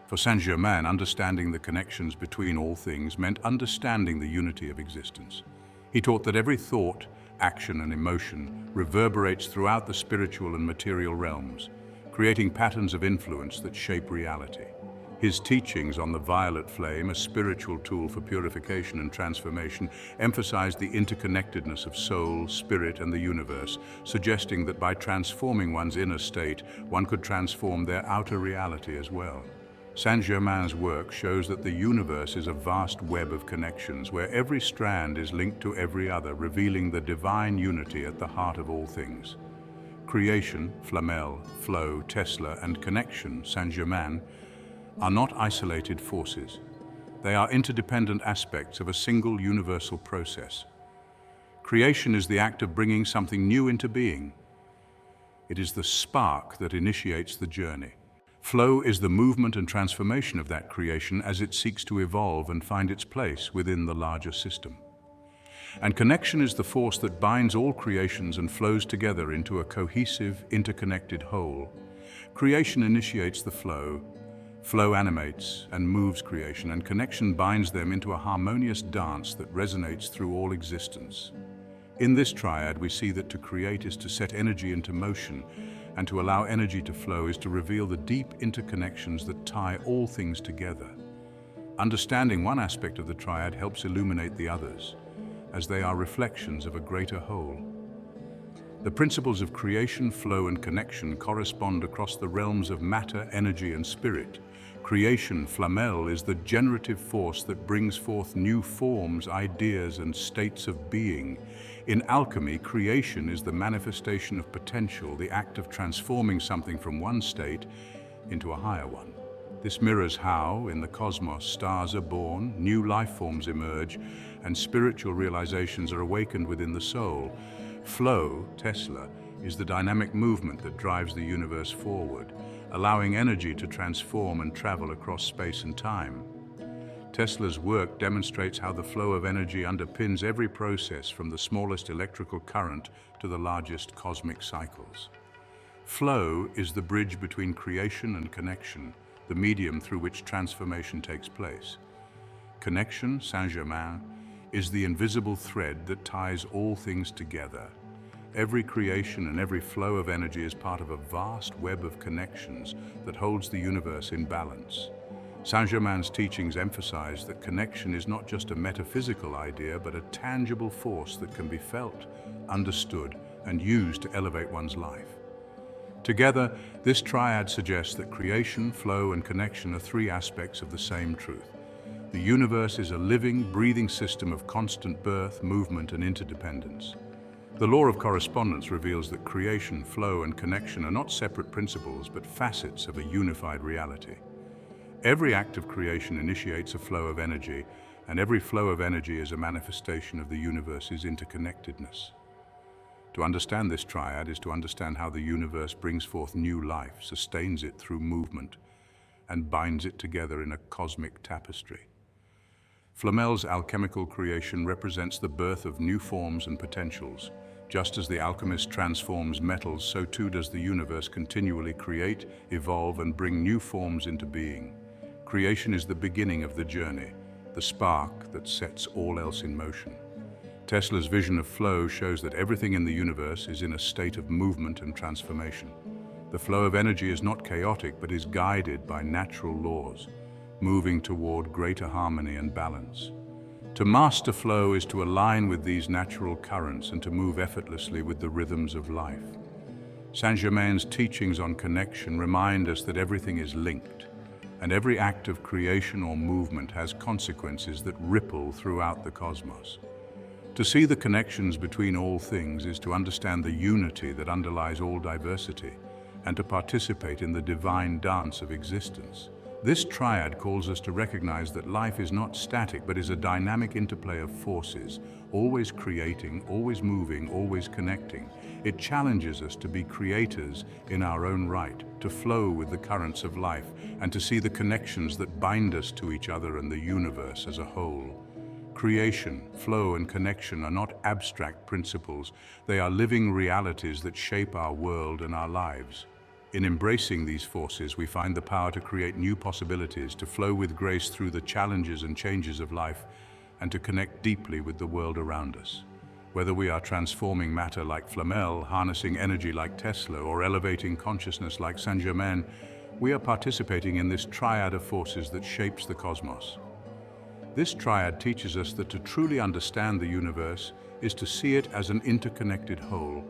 For Saint Germain, understanding the connections between all things meant understanding the unity of existence. He taught that every thought, action, and emotion reverberates throughout the spiritual and material realms, creating patterns of influence that shape reality. His teachings on the violet flame, a spiritual tool for purification and transformation, emphasized the interconnectedness of soul, spirit, and the universe, suggesting that by transforming one's inner state, one could transform their outer reality as well. Saint Germain's work shows that the universe is a vast web of connections where every strand is linked to every other, revealing the divine unity at the heart of all things. Creation, Flamel, flow, Tesla, and connection, Saint Germain, are not isolated forces. They are interdependent aspects of a single universal process. Creation is the act of bringing something new into being. It is the spark that initiates the journey. Flow is the movement and transformation of that creation as it seeks to evolve and find its place within the larger system. And connection is the force that binds all creations and flows together into a cohesive, interconnected whole. Creation initiates the flow, flow animates and moves creation, and connection binds them into a harmonious dance that resonates through all existence. In this triad, we see that to create is to set energy into motion, and to allow energy to flow is to reveal the deep interconnections that tie all things together. Understanding one aspect of the triad helps illuminate the others, as they are reflections of a greater whole. The principles of creation, flow, and connection correspond across the realms of matter, energy, and spirit, Creation, Flamel, is the generative force that brings forth new forms, ideas, and states of being. In alchemy, creation is the manifestation of potential, the act of transforming something from one state into a higher one. This mirrors how, in the cosmos, stars are born, new life forms emerge, and spiritual realizations are awakened within the soul. Flow, Tesla, is the dynamic movement that drives the universe forward, allowing energy to transform and travel across space and time. Tesla's work demonstrates how the flow of energy underpins every process, from the smallest electrical current to the largest cosmic cycles. Flow is the bridge between creation and connection, the medium through which transformation takes place. Connection, Saint Germain, is the invisible thread that ties all things together. Every creation and every flow of energy is part of a vast web of connections that holds the universe in balance. Saint Germain's teachings emphasize that connection is not just a metaphysical idea, but a tangible force that can be felt, understood, and used to elevate one's life. Together, this triad suggests that creation, flow, and connection are three aspects of the same truth. The universe is a living, breathing system of constant birth, movement, and interdependence. The law of correspondence reveals that creation, flow, and connection are not separate principles, but facets of a unified reality. Every act of creation initiates a flow of energy, and every flow of energy is a manifestation of the universe's interconnectedness. To understand this triad is to understand how the universe brings forth new life, sustains it through movement, and binds it together in a cosmic tapestry. Flamel's alchemical creation represents the birth of new forms and potentials. Just as the alchemist transforms metals, so too does the universe continually create, evolve, and bring new forms into being. Creation is the beginning of the journey, the spark that sets all else in motion. Tesla's vision of flow shows that everything in the universe is in a state of movement and transformation. The flow of energy is not chaotic, but is guided by natural laws, moving toward greater harmony and balance. To master flow is to align with these natural currents and to move effortlessly with the rhythms of life. Saint Germain's teachings on connection remind us that everything is linked, and every act of creation or movement has consequences that ripple throughout the cosmos. To see the connections between all things is to understand the unity that underlies all diversity, and to participate in the divine dance of existence. This triad calls us to recognize that life is not static, but is a dynamic interplay of forces, always creating, always moving, always connecting. It challenges us to be creators in our own right, to flow with the currents of life, and to see the connections that bind us to each other and the universe as a whole. Creation, flow, and connection are not abstract principles. They are living realities that shape our world and our lives. In embracing these forces, we find the power to create new possibilities, to flow with grace through the challenges and changes of life, and to connect deeply with the world around us. Whether we are transforming matter like Flamel, harnessing energy like Tesla, or elevating consciousness like Saint Germain, we are participating in this triad of forces that shapes the cosmos. This triad teaches us that to truly understand the universe is to see it as an interconnected whole,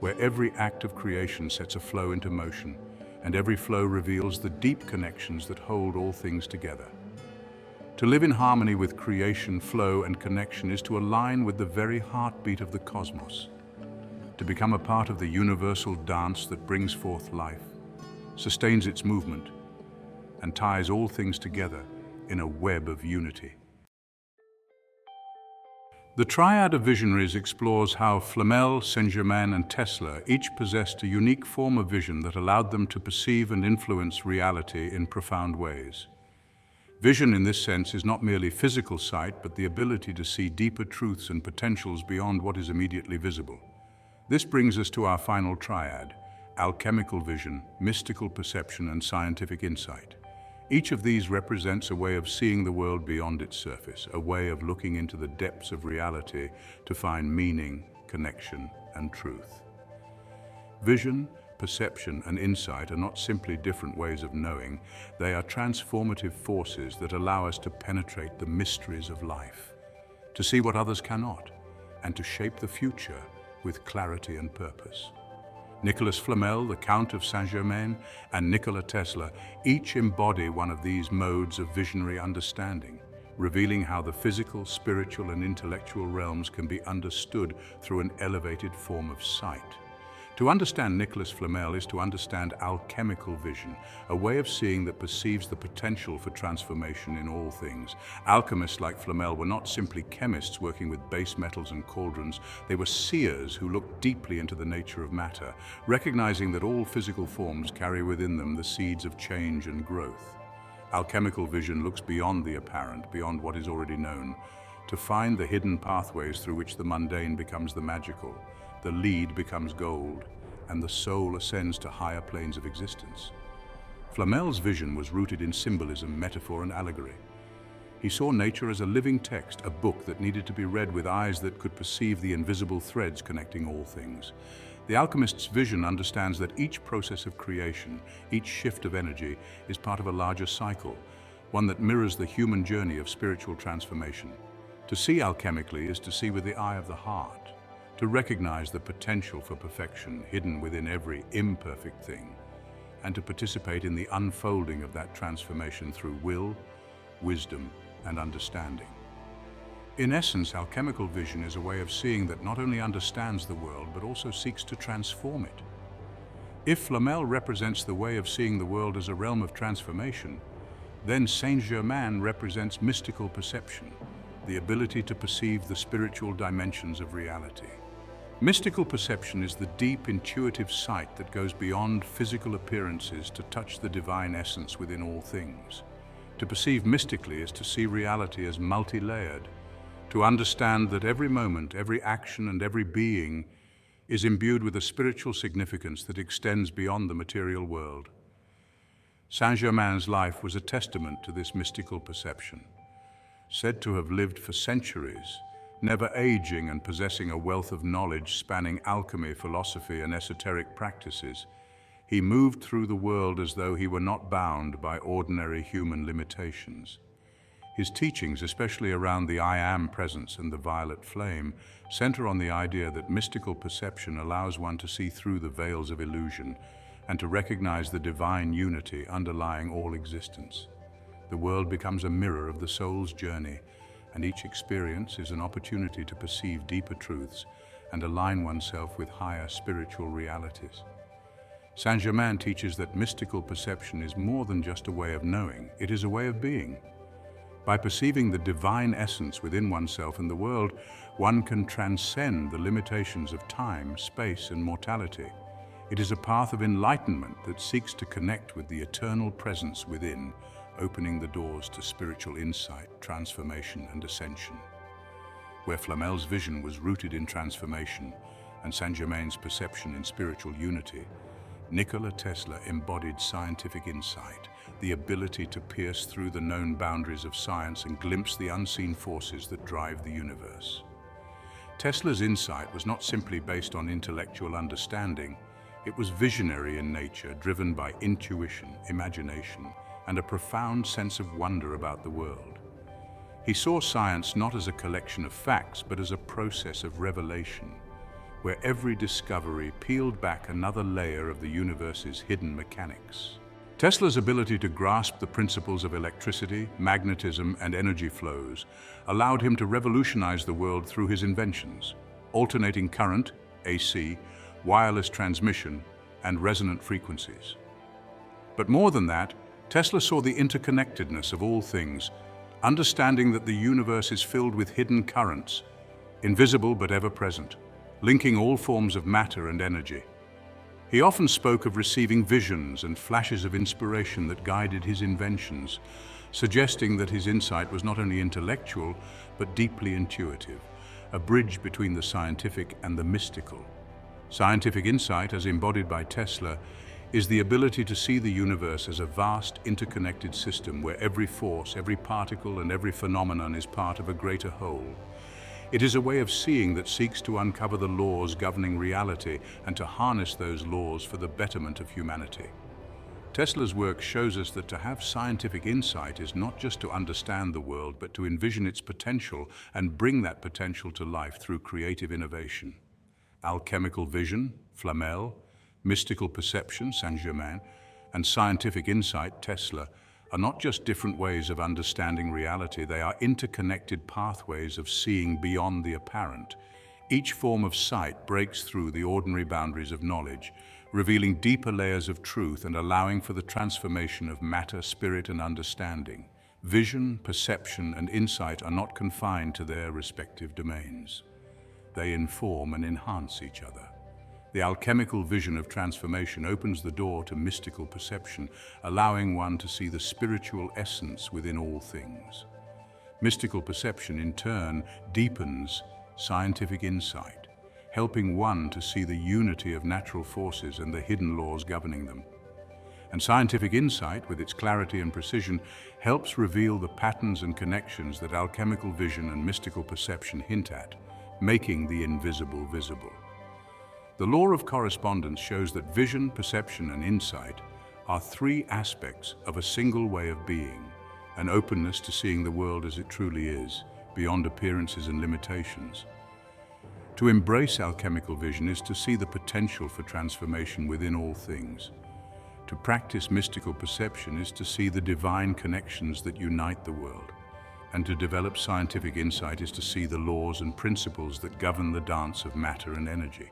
where every act of creation sets a flow into motion, and every flow reveals the deep connections that hold all things together. To live in harmony with creation, flow, and connection is to align with the very heartbeat of the cosmos, to become a part of the universal dance that brings forth life, sustains its movement, and ties all things together in a web of unity. The triad of visionaries explores how Flamel, Saint Germain, and Tesla each possessed a unique form of vision that allowed them to perceive and influence reality in profound ways. Vision in this sense is not merely physical sight, but the ability to see deeper truths and potentials beyond what is immediately visible. This brings us to our final triad: alchemical vision, mystical perception, and scientific insight. Each of these represents a way of seeing the world beyond its surface, a way of looking into the depths of reality to find meaning, connection, and truth. Vision, perception, and insight are not simply different ways of knowing. They are transformative forces that allow us to penetrate the mysteries of life, to see what others cannot, and to shape the future with clarity and purpose. Nicolas Flamel, the Count of Saint Germain, and Nikola Tesla each embody one of these modes of visionary understanding, revealing how the physical, spiritual, and intellectual realms can be understood through an elevated form of sight. To understand Nicolas Flamel is to understand alchemical vision, a way of seeing that perceives the potential for transformation in all things. Alchemists like Flamel were not simply chemists working with base metals and cauldrons, they were seers who looked deeply into the nature of matter, recognizing that all physical forms carry within them the seeds of change and growth. Alchemical vision looks beyond the apparent, beyond what is already known, to find the hidden pathways through which the mundane becomes the magical, the lead becomes gold, and the soul ascends to higher planes of existence. Flamel's vision was rooted in symbolism, metaphor, and allegory. He saw nature as a living text, a book that needed to be read with eyes that could perceive the invisible threads connecting all things. The alchemist's vision understands that each process of creation, each shift of energy, is part of a larger cycle, one that mirrors the human journey of spiritual transformation. To see alchemically is to see with the eye of the heart, to recognize the potential for perfection hidden within every imperfect thing, and to participate in the unfolding of that transformation through will, wisdom, and understanding. In essence, alchemical vision is a way of seeing that not only understands the world, but also seeks to transform it. If Flamel represents the way of seeing the world as a realm of transformation, then Saint Germain represents mystical perception, the ability to perceive the spiritual dimensions of reality. Mystical perception is the deep, intuitive sight that goes beyond physical appearances to touch the divine essence within all things. To perceive mystically is to see reality as multi-layered, to understand that every moment, every action, and every being is imbued with a spiritual significance that extends beyond the material world. Saint Germain's life was a testament to this mystical perception. Said to have lived for centuries, never aging and possessing a wealth of knowledge spanning alchemy, philosophy, and esoteric practices, he moved through the world as though he were not bound by ordinary human limitations. His teachings, especially around the I Am presence and the violet flame, center on the idea that mystical perception allows one to see through the veils of illusion and to recognize the divine unity underlying all existence. The world becomes a mirror of the soul's journey, and each experience is an opportunity to perceive deeper truths and align oneself with higher spiritual realities. Saint Germain teaches that mystical perception is more than just a way of knowing, it is a way of being. By perceiving the divine essence within oneself and the world, one can transcend the limitations of time, space, and mortality. It is a path of enlightenment that seeks to connect with the eternal presence within, opening the doors to spiritual insight, transformation, and ascension. Where Flamel's vision was rooted in transformation and Saint Germain's perception in spiritual unity, Nikola Tesla embodied scientific insight, the ability to pierce through the known boundaries of science and glimpse the unseen forces that drive the universe. Tesla's insight was not simply based on intellectual understanding, it was visionary in nature, driven by intuition, imagination, and a profound sense of wonder about the world. He saw science not as a collection of facts, but as a process of revelation, where every discovery peeled back another layer of the universe's hidden mechanics. Tesla's ability to grasp the principles of electricity, magnetism, and energy flows allowed him to revolutionize the world through his inventions: alternating current, AC, wireless transmission, and resonant frequencies. But more than that, Tesla saw the interconnectedness of all things, understanding that the universe is filled with hidden currents, invisible but ever present, linking all forms of matter and energy. He often spoke of receiving visions and flashes of inspiration that guided his inventions, suggesting that his insight was not only intellectual, but deeply intuitive, a bridge between the scientific and the mystical. Scientific insight, as embodied by Tesla, is the ability to see the universe as a vast, interconnected system where every force, every particle, and every phenomenon is part of a greater whole. It is a way of seeing that seeks to uncover the laws governing reality and to harness those laws for the betterment of humanity. Tesla's work shows us that to have scientific insight is not just to understand the world, but to envision its potential and bring that potential to life through creative innovation. Alchemical vision, Flamel, Mystical perception, Saint Germain, and scientific insight, Tesla, are not just different ways of understanding reality, they are interconnected pathways of seeing beyond the apparent. Each form of sight breaks through the ordinary boundaries of knowledge, revealing deeper layers of truth and allowing for the transformation of matter, spirit, and understanding. Vision, perception, and insight are not confined to their respective domains. They inform and enhance each other. The alchemical vision of transformation opens the door to mystical perception, allowing one to see the spiritual essence within all things. Mystical perception, in turn, deepens scientific insight, helping one to see the unity of natural forces and the hidden laws governing them. And scientific insight, with its clarity and precision, helps reveal the patterns and connections that alchemical vision and mystical perception hint at, making the invisible visible. The law of correspondence shows that vision, perception, and insight are three aspects of a single way of being, an openness to seeing the world as it truly is, beyond appearances and limitations. To embrace alchemical vision is to see the potential for transformation within all things. To practice mystical perception is to see the divine connections that unite the world. And to develop scientific insight is to see the laws and principles that govern the dance of matter and energy.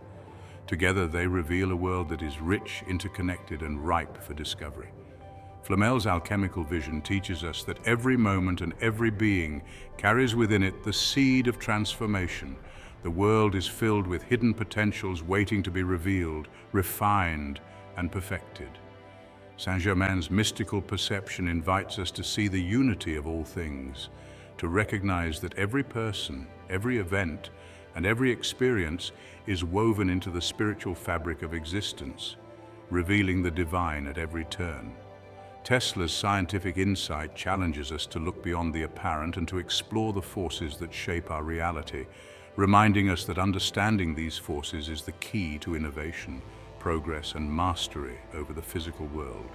Together they reveal a world that is rich, interconnected, and ripe for discovery. Flamel's alchemical vision teaches us that every moment and every being carries within it the seed of transformation. The world is filled with hidden potentials waiting to be revealed, refined, and perfected. Saint Germain's mystical perception invites us to see the unity of all things, to recognize that every person, every event, and every experience is woven into the spiritual fabric of existence, revealing the divine at every turn. Tesla's scientific insight challenges us to look beyond the apparent and to explore the forces that shape our reality, reminding us that understanding these forces is the key to innovation, progress, and mastery over the physical world.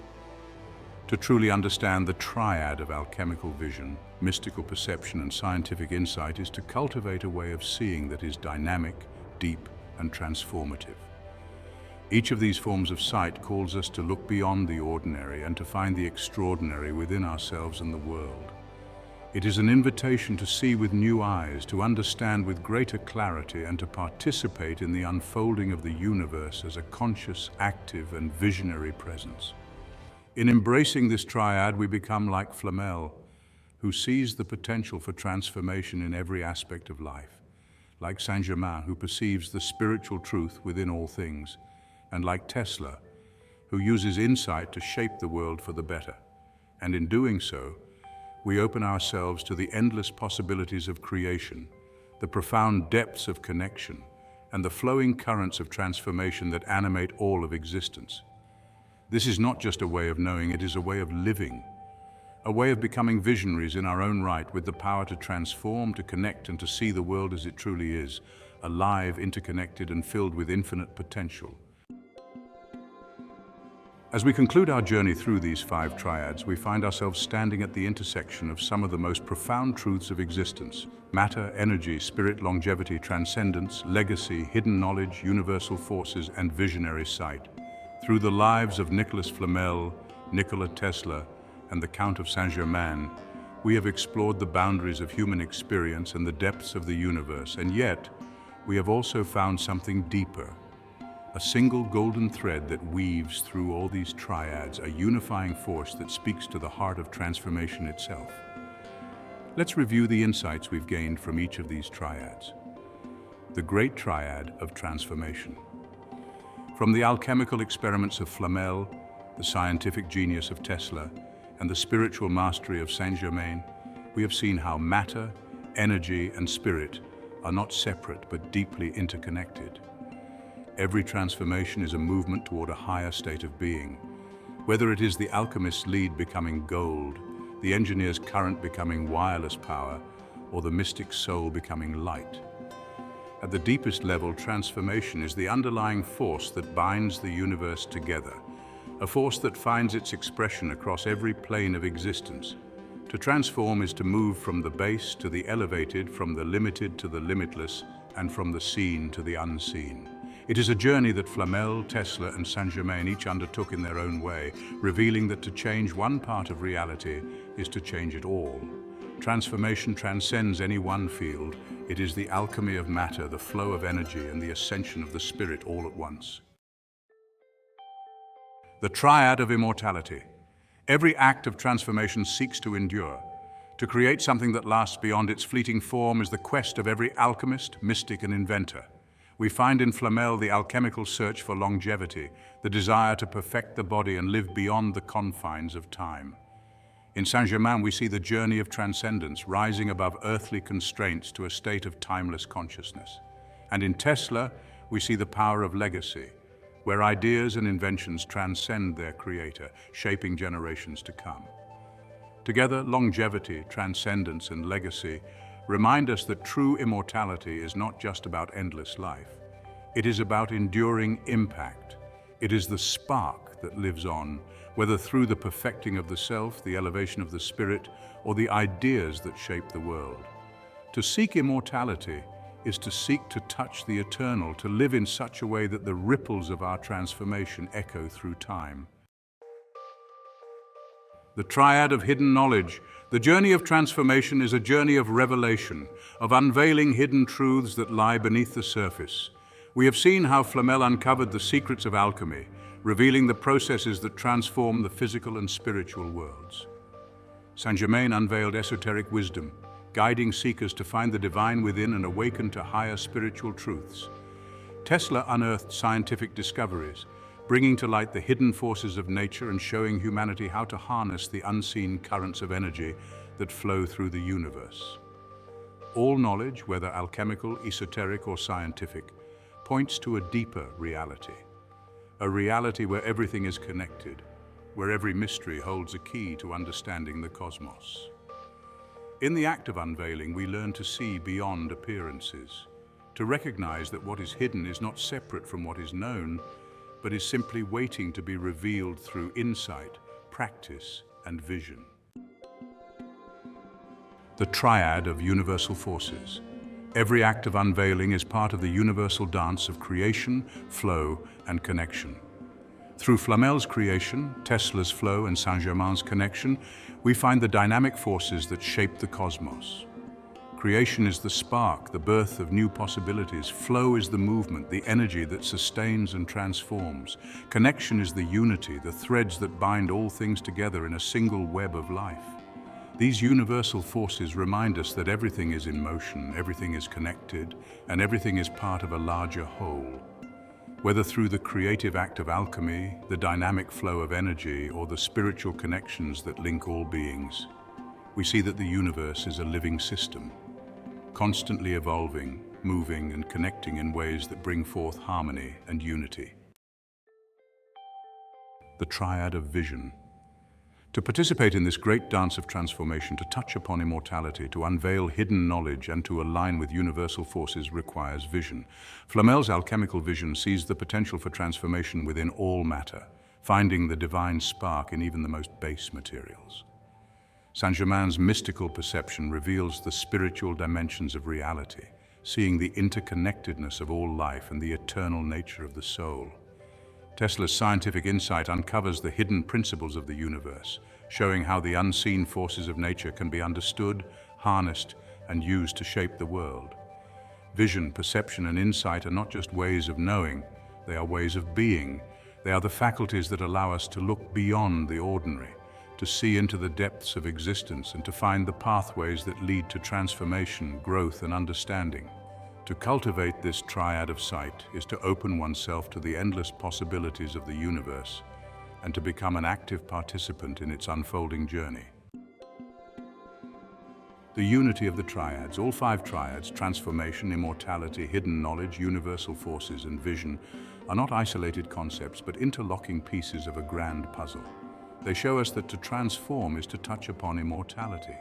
To truly understand the triad of alchemical vision, mystical perception, and scientific insight is to cultivate a way of seeing that is dynamic, deep, and transformative. Each of these forms of sight calls us to look beyond the ordinary and to find the extraordinary within ourselves and the world. It is an invitation to see with new eyes, to understand with greater clarity, and to participate in the unfolding of the universe as a conscious, active, and visionary presence. In embracing this triad, we become like Flamel, who sees the potential for transformation in every aspect of life, like Saint Germain, who perceives the spiritual truth within all things, and like Tesla, who uses insight to shape the world for the better. And in doing so, we open ourselves to the endless possibilities of creation, the profound depths of connection, and the flowing currents of transformation that animate all of existence. This is not just a way of knowing, it is a way of living, a way of becoming visionaries in our own right, with the power to transform, to connect, and to see the world as it truly is, alive, interconnected, and filled with infinite potential. As we conclude our journey through these 5 triads, we find ourselves standing at the intersection of some of the most profound truths of existence: matter, energy, spirit, longevity, transcendence, legacy, hidden knowledge, universal forces, and visionary sight. Through the lives of Nicolas Flamel, Nikola Tesla, and the Count of Saint Germain, we have explored the boundaries of human experience and the depths of the universe, and yet we have also found something deeper. A single golden thread that weaves through all these triads, a unifying force that speaks to the heart of transformation itself. Let's review the insights we've gained from each of these triads. The great triad of transformation. From the alchemical experiments of Flamel, the scientific genius of Tesla, and the spiritual mastery of Saint Germain, we have seen how matter, energy, and spirit are not separate but deeply interconnected. Every transformation is a movement toward a higher state of being. Whether it is the alchemist's lead becoming gold, the engineer's current becoming wireless power, or the mystic's soul becoming light. At the deepest level, transformation is the underlying force that binds the universe together, a force that finds its expression across every plane of existence. To transform is to move from the base to the elevated, from the limited to the limitless, and from the seen to the unseen. It is a journey that Flamel, Tesla, and Saint Germain each undertook in their own way, revealing that to change one part of reality is to change it all. Transformation transcends any one field. It is the alchemy of matter, the flow of energy, and the ascension of the spirit all at once. The triad of immortality. Every act of transformation seeks to endure. To create something that lasts beyond its fleeting form is the quest of every alchemist, mystic, and inventor. We find in Flamel the alchemical search for longevity, the desire to perfect the body and live beyond the confines of time. In Saint Germain, we see the journey of transcendence, rising above earthly constraints to a state of timeless consciousness. And in Tesla, we see the power of legacy, where ideas and inventions transcend their creator, shaping generations to come. Together, longevity, transcendence, and legacy remind us that true immortality is not just about endless life. It is about enduring impact. It is the spark that lives on, whether through the perfecting of the self, the elevation of the spirit, or the ideas that shape the world. To seek immortality is to seek to touch the eternal, to live in such a way that the ripples of our transformation echo through time. The triad of hidden knowledge. The journey of transformation is a journey of revelation, of unveiling hidden truths that lie beneath the surface. We have seen how Flamel uncovered the secrets of alchemy, revealing the processes that transform the physical and spiritual worlds. Saint Germain unveiled esoteric wisdom, guiding seekers to find the divine within and awaken to higher spiritual truths. Tesla unearthed scientific discoveries, bringing to light the hidden forces of nature and showing humanity how to harness the unseen currents of energy that flow through the universe. All knowledge, whether alchemical, esoteric, or scientific, points to a deeper reality. A reality where everything is connected, where every mystery holds a key to understanding the cosmos. In the act of unveiling, we learn to see beyond appearances, to recognize that what is hidden is not separate from what is known, but is simply waiting to be revealed through insight, practice, and vision. The triad of universal forces. Every act of unveiling is part of the universal dance of creation, flow, and connection. Through Flamel's creation, Tesla's flow, and Saint Germain's connection, we find the dynamic forces that shape the cosmos. Creation is the spark, the birth of new possibilities. Flow is the movement, the energy that sustains and transforms. Connection is the unity, the threads that bind all things together in a single web of life. These universal forces remind us that everything is in motion, everything is connected, and everything is part of a larger whole. Whether through the creative act of alchemy, the dynamic flow of energy, or the spiritual connections that link all beings, we see that the universe is a living system, constantly evolving, moving, and connecting in ways that bring forth harmony and unity. The triad of vision. To participate in this great dance of transformation, to touch upon immortality, to unveil hidden knowledge, and to align with universal forces requires vision. Flamel's alchemical vision sees the potential for transformation within all matter, finding the divine spark in even the most base materials. Saint Germain's mystical perception reveals the spiritual dimensions of reality, seeing the interconnectedness of all life and the eternal nature of the soul. Tesla's scientific insight uncovers the hidden principles of the universe, showing how the unseen forces of nature can be understood, harnessed, and used to shape the world. Vision, perception, and insight are not just ways of knowing, they are ways of being. They are the faculties that allow us to look beyond the ordinary, to see into the depths of existence, and to find the pathways that lead to transformation, growth, and understanding. To cultivate this triad of sight is to open oneself to the endless possibilities of the universe and to become an active participant in its unfolding journey. The unity of the triads. All five triads, transformation, immortality, hidden knowledge, universal forces, and vision, are not isolated concepts but interlocking pieces of a grand puzzle. They show us that to transform is to touch upon immortality.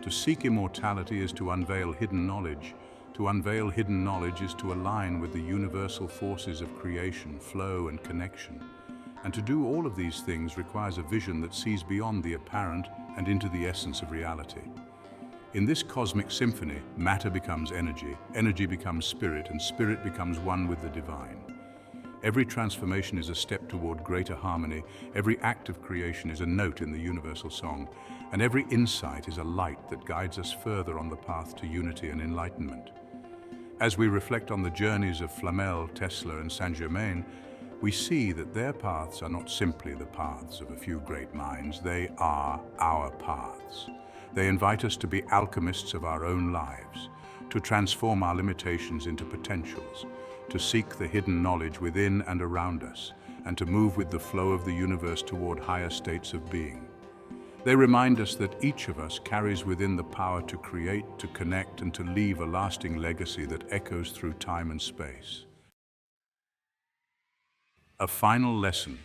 To seek immortality is to unveil hidden knowledge. To unveil hidden knowledge is to align with the universal forces of creation, flow, and connection. And to do all of these things requires a vision that sees beyond the apparent and into the essence of reality. In this cosmic symphony, matter becomes energy, energy becomes spirit, and spirit becomes one with the divine. Every transformation is a step toward greater harmony, every act of creation is a note in the universal song, and every insight is a light that guides us further on the path to unity and enlightenment. As we reflect on the journeys of Flamel, Tesla, and Saint Germain, we see that their paths are not simply the paths of a few great minds, they are our paths. They invite us to be alchemists of our own lives, to transform our limitations into potentials, to seek the hidden knowledge within and around us, and to move with the flow of the universe toward higher states of being. They remind us that each of us carries within the power to create, to connect, and to leave a lasting legacy that echoes through time and space. A final lesson.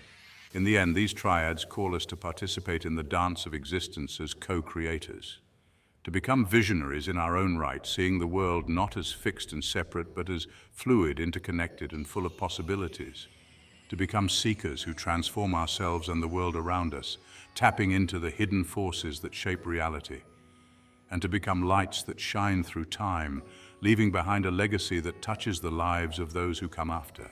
In the end, these triads call us to participate in the dance of existence as co-creators, to become visionaries in our own right, seeing the world not as fixed and separate, but as fluid, interconnected, and full of possibilities. To become seekers who transform ourselves and the world around us, tapping into the hidden forces that shape reality. And to become lights that shine through time, leaving behind a legacy that touches the lives of those who come after.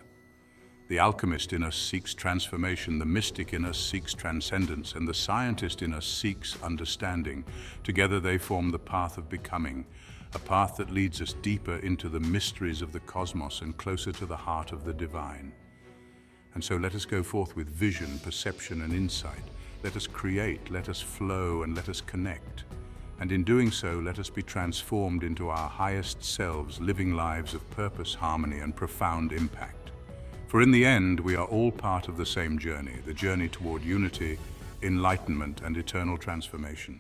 The alchemist in us seeks transformation, the mystic in us seeks transcendence, and the scientist in us seeks understanding. Together they form the path of becoming, a path that leads us deeper into the mysteries of the cosmos and closer to the heart of the divine. And so let us go forth with vision, perception, and insight. Let us create, let us flow, and let us connect. And in doing so, let us be transformed into our highest selves, living lives of purpose, harmony, and profound impact. For in the end, we are all part of the same journey, the journey toward unity, enlightenment, and eternal transformation.